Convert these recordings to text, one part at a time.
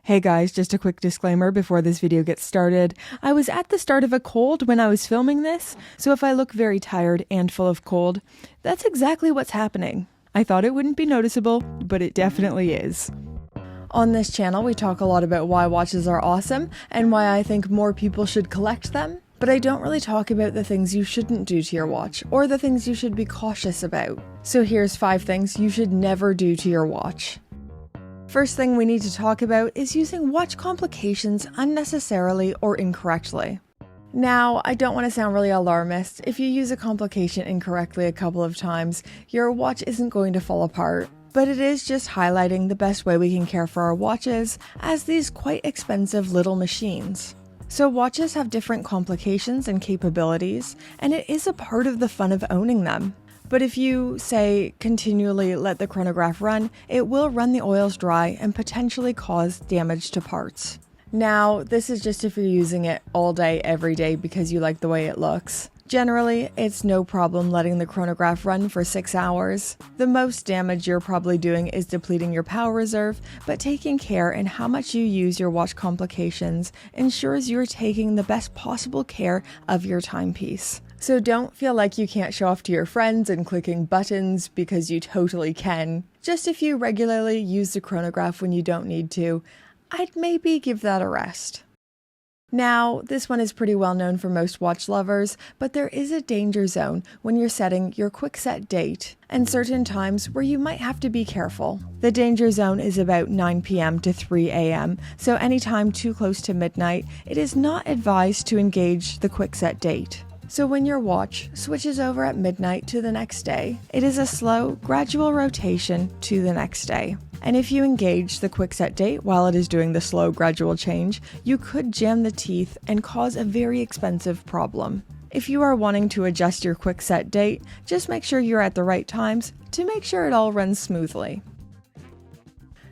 Hey guys, just a quick disclaimer before this video gets started. I was at the start of a cold when I was filming this, so if I look very tired and full of cold, that's exactly what's happening. I thought it wouldn't be noticeable, but it definitely is. On this channel, we talk a lot about why watches are awesome and why I think more people should collect them, but I don't really talk about the things you shouldn't do to your watch or the things you should be cautious about. So here's 5 things you should never do to your watch. First thing we need to talk about is using watch complications unnecessarily or incorrectly. Now, I don't want to sound really alarmist. If you use a complication incorrectly a couple of times, your watch isn't going to fall apart. But it is just highlighting the best way we can care for our watches as these quite expensive little machines. So watches have different complications and capabilities, and it is a part of the fun of owning them. But if you, say, continually let the chronograph run, it will run the oils dry and potentially cause damage to parts. Now, this is just if you're using it all day, every day because you like the way it looks. Generally, it's no problem letting the chronograph run for 6 hours. The most damage you're probably doing is depleting your power reserve, but taking care in how much you use your watch complications ensures you're taking the best possible care of your timepiece. So don't feel like you can't show off to your friends and clicking buttons because you totally can. Just if you regularly use the chronograph when you don't need to, I'd maybe give that a rest. Now, this one is pretty well known for most watch lovers, but there is a danger zone when you're setting your quick set date, and certain times where you might have to be careful. The danger zone is about 9 p.m. to 3 a.m., so anytime too close to midnight, it is not advised to engage the quick set date. So when your watch switches over at midnight to the next day, it is a slow, gradual rotation to the next day. And if you engage the quick set date while it is doing the slow, gradual change, you could jam the teeth and cause a very expensive problem. If you are wanting to adjust your quick set date, just make sure you're at the right times to make sure it all runs smoothly.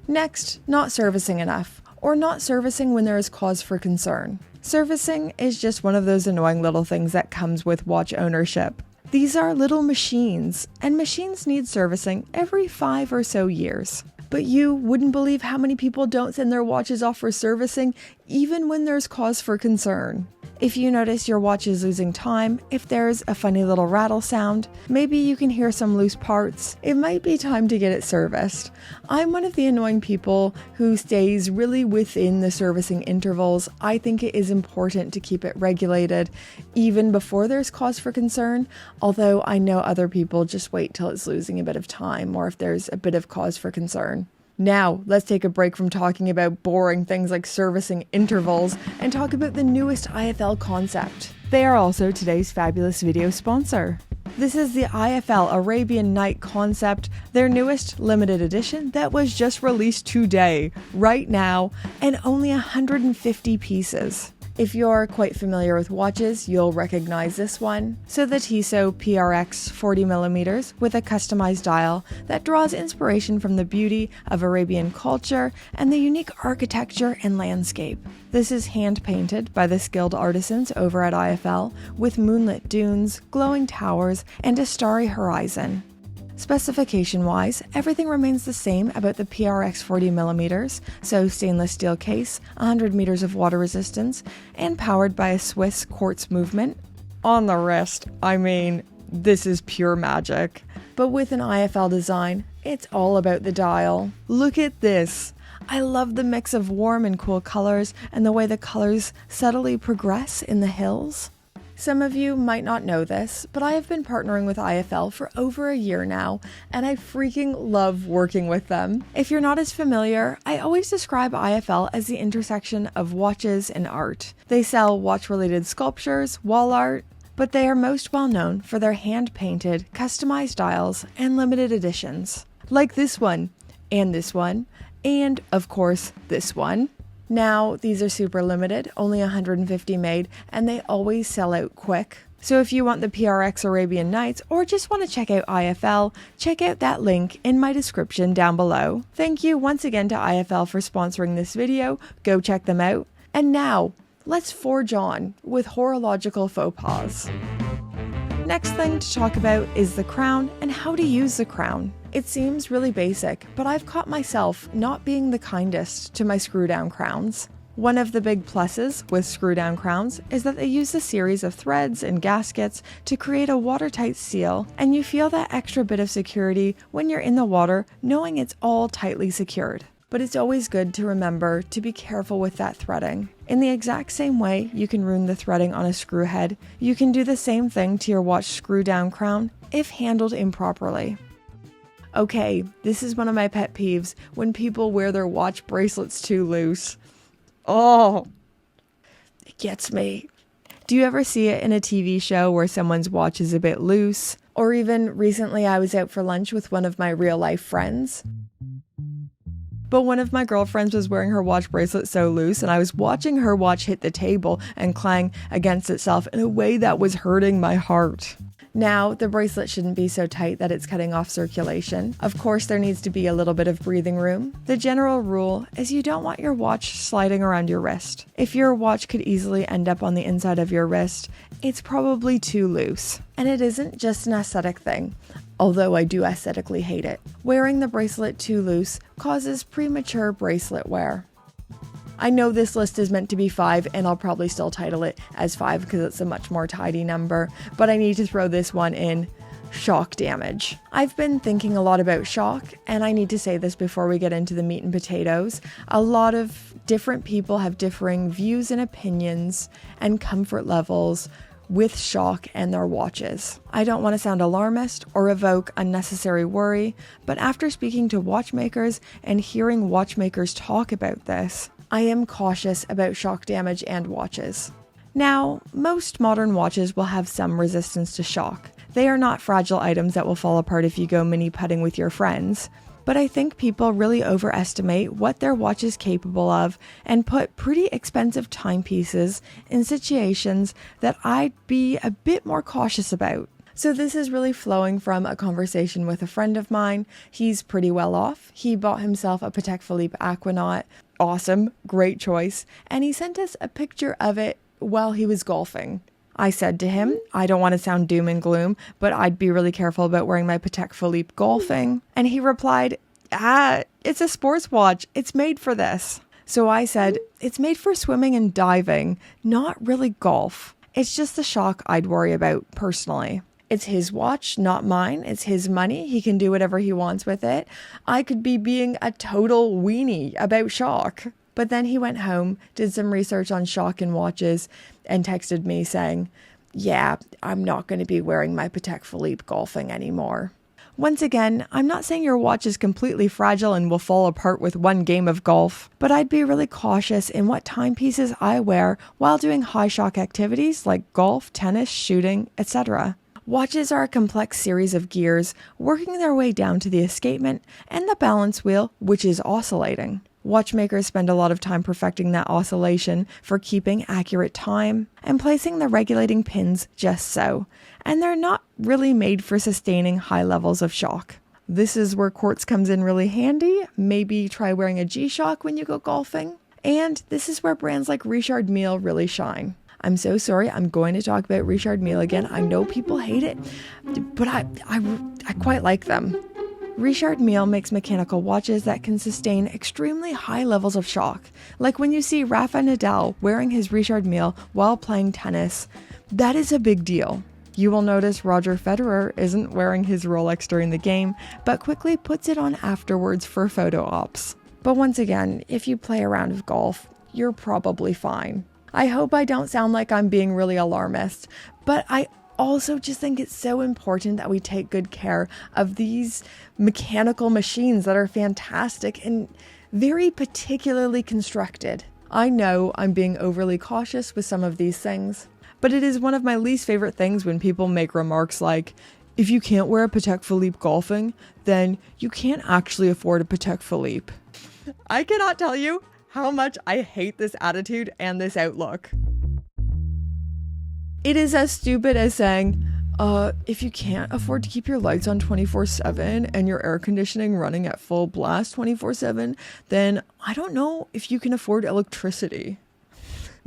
Next, not servicing enough, or not servicing when there is cause for concern. Servicing is just one of those annoying little things that comes with watch ownership. These are little machines, and machines need servicing every 5 or so years. But you wouldn't believe how many people don't send their watches off for servicing even when there's cause for concern. If you notice your watch is losing time, if there's a funny little rattle sound, maybe you can hear some loose parts, it might be time to get it serviced. I'm one of the annoying people who stays really within the servicing intervals. I think it is important to keep it regulated even before there's cause for concern, although I know other people just wait till it's losing a bit of time or if there's a bit of cause for concern. Now, let's take a break from talking about boring things like servicing intervals and talk about the newest IFL concept. They are also today's fabulous video sponsor. This is the IFL Arabian Night concept, their newest limited edition that was just released today, right now, and only 150 pieces. If you're quite familiar with watches, you'll recognize this one. So the Tissot PRX 40mm with a customized dial that draws inspiration from the beauty of Arabian culture and the unique architecture and landscape. This is hand-painted by the skilled artisans over at IFL with moonlit dunes, glowing towers, and a starry horizon. Specification-wise, everything remains the same about the PRX 40mm, so stainless steel case, 100 meters of water resistance, and powered by a Swiss quartz movement. On the wrist, I mean, this is pure magic. But with an IFL design, it's all about the dial. Look at this! I love the mix of warm and cool colors and the way the colors subtly progress in the hills. Some of you might not know this, but I have been partnering with IFL for over a year now, and I freaking love working with them. If you're not as familiar, I always describe IFL as the intersection of watches and art. They sell watch-related sculptures, wall art, but they are most well known for their hand-painted, customized dials and limited editions. Like this one, and, of course, this one. Now, these are super limited, only 150 made, and they always sell out quick. So if you want the PRX Arabian Nights or just want to check out IFL, check out that link in my description down below. Thank you once again to IFL for sponsoring this video. Go check them out. And now, let's forge on with horological faux pas. Next thing to talk about is the crown and how to use the crown. It seems really basic, but I've caught myself not being the kindest to my screw-down crowns. One of the big pluses with screw-down crowns is that they use a series of threads and gaskets to create a watertight seal, and you feel that extra bit of security when you're in the water knowing it's all tightly secured. But it's always good to remember to be careful with that threading. In the exact same way you can ruin the threading on a screw head, you can do the same thing to your watch screw-down crown if handled improperly. Okay, this is one of my pet peeves, when people wear their watch bracelets too loose. Oh, it gets me. Do you ever see it in a TV show where someone's watch is a bit loose? Or even recently I was out for lunch with one of my real life friends. But one of my girlfriends was wearing her watch bracelet so loose, and I was watching her watch hit the table and clang against itself in a way that was hurting my heart. Now, the bracelet shouldn't be so tight that it's cutting off circulation. Of course, there needs to be a little bit of breathing room. The general rule is you don't want your watch sliding around your wrist. If your watch could easily end up on the inside of your wrist, it's probably too loose. And it isn't just an aesthetic thing, although I do aesthetically hate it. Wearing the bracelet too loose causes premature bracelet wear. I know this list is meant to be 5, and I'll probably still title it as 5 because it's a much more tidy number, but I need to throw this one in: shock damage. I've been thinking a lot about shock, and I need to say this before we get into the meat and potatoes. A lot of different people have differing views and opinions and comfort levels with shock and their watches. I don't want to sound alarmist or evoke unnecessary worry, but after speaking to watchmakers and hearing watchmakers talk about this, I am cautious about shock damage and watches. Now, most modern watches will have some resistance to shock. They are not fragile items that will fall apart if you go mini putting with your friends. But I think people really overestimate what their watch is capable of and put pretty expensive timepieces in situations that I'd be a bit more cautious about. So this is really flowing from a conversation with a friend of mine. He's pretty well off. He bought himself a Patek Philippe Aquanaut. Awesome, great choice. And he sent us a picture of it while he was golfing. I said to him, I don't want to sound doom and gloom, but I'd be really careful about wearing my Patek Philippe golfing. And he replied, it's a sports watch. It's made for this. So I said, it's made for swimming and diving, not really golf. It's just the shock I'd worry about personally. It's his watch, not mine. It's his money. He can do whatever he wants with it. I could be being a total weenie about shock. But then he went home, did some research on shock and watches, and texted me saying, yeah, I'm not going to be wearing my Patek Philippe golfing anymore. Once again, I'm not saying your watch is completely fragile and will fall apart with one game of golf, but I'd be really cautious in what timepieces I wear while doing high shock activities like golf, tennis, shooting, etc. Watches are a complex series of gears working their way down to the escapement and the balance wheel, which is oscillating. Watchmakers spend a lot of time perfecting that oscillation for keeping accurate time and placing the regulating pins just so, and they're not really made for sustaining high levels of shock. This is where quartz comes in really handy. Maybe try wearing a G-Shock when you go golfing. And this is where brands like Richard Mille really shine. I'm so sorry, I'm going to talk about Richard Mille again. I know people hate it, but I quite like them. Richard Mille makes mechanical watches that can sustain extremely high levels of shock. Like when you see Rafa Nadal wearing his Richard Mille while playing tennis, that is a big deal. You will notice Roger Federer isn't wearing his Rolex during the game, but quickly puts it on afterwards for photo ops. But once again, if you play a round of golf, you're probably fine. I hope I don't sound like I'm being really alarmist, but I also just think it's so important that we take good care of these mechanical machines that are fantastic and very particularly constructed. I know I'm being overly cautious with some of these things, but it is one of my least favorite things when people make remarks like, if you can't wear a Patek Philippe golfing, then you can't actually afford a Patek Philippe. I cannot tell you how much I hate this attitude and this outlook. It is as stupid as saying, if you can't afford to keep your lights on 24/7 and your air conditioning running at full blast 24/7, then I don't know if you can afford electricity.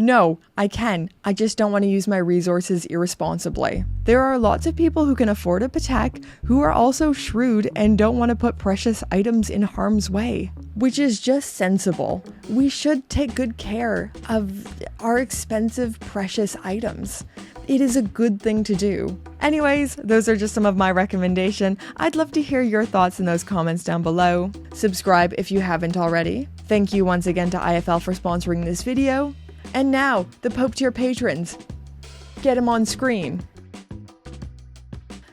No, I can. I just don't want to use my resources irresponsibly. There are lots of people who can afford a Patek who are also shrewd and don't want to put precious items in harm's way, which is just sensible. We should take good care of our expensive, precious items. It is a good thing to do. Anyways, those are just some of my recommendation. I'd love to hear your thoughts in those comments down below. Subscribe if you haven't already. Thank you once again to IFL for sponsoring this video. And now, the Pope tier patrons. Get them on screen.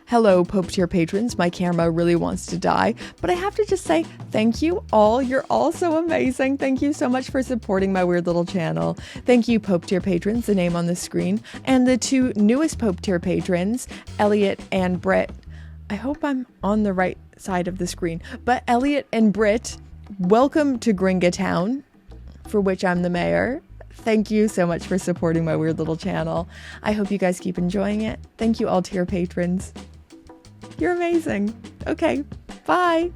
Hello, Pope tier patrons. My camera really wants to die, but I have to just say thank you all. You're all so amazing. Thank you so much for supporting my weird little channel. Thank you, Pope tier patrons, the name on the screen, and the two newest Pope tier patrons, Elliot and Britt. I hope I'm on the right side of the screen, but Elliot and Britt, welcome to Gringa Town, for which I'm the mayor. Thank you so much for supporting my weird little channel. I hope you guys keep enjoying it. Thank you all tier patrons. You're amazing. Okay, bye.